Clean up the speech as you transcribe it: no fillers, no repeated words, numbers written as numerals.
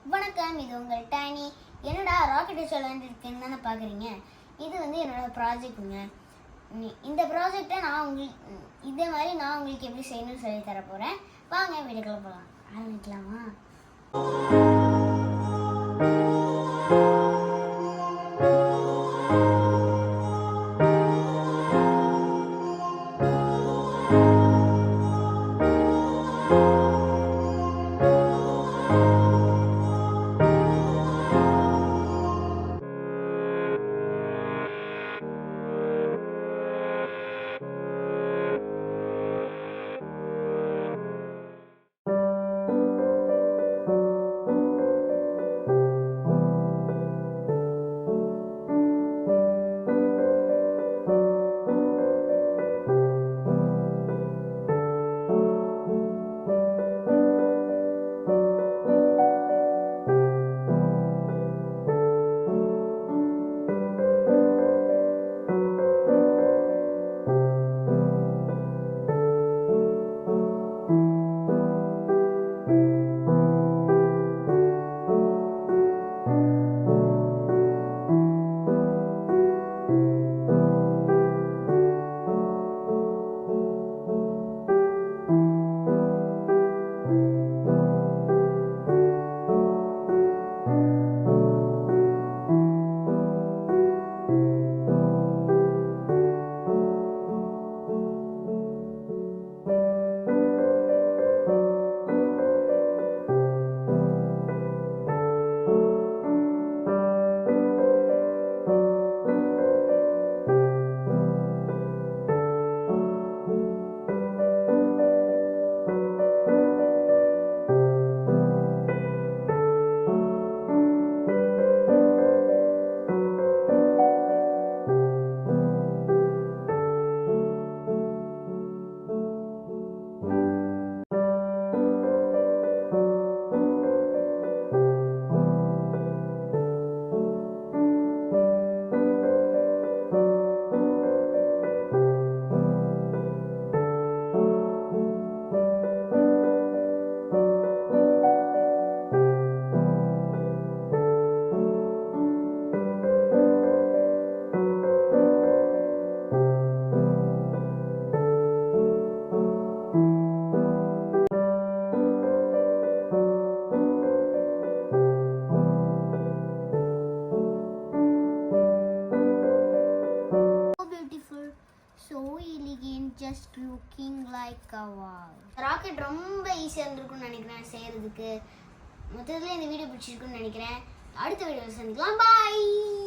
வணக்கம், இது உங்கள் டைனி. என்னடா ராக்கெட் சொல்லிருக்கேன்னு தானே பார்க்குறீங்க. இது என்னோட ப்ராஜெக்ட்டுங்க. இந்த ப்ராஜெக்டை இதே மாதிரி நான் உங்களுக்கு எப்படி செய்யணும்னு சொல்லி தர போகிறேன். வாங்க வீட்டுக்குள்ள போகலாம். ஆரம்பிக்கலாமா? So elegant, just looking like a wow. Rocket ரொம்ப ஈஸியாக இருந்திருக்கும்னு நினைக்கிறேன் செய்யறதுக்கு. மொத்தத்தில் இந்த வீடியோ பிடிச்சிருக்குன்னு நினைக்கிறேன். அடுத்த வீடியோவில் சந்திக்கலாம். பாய்.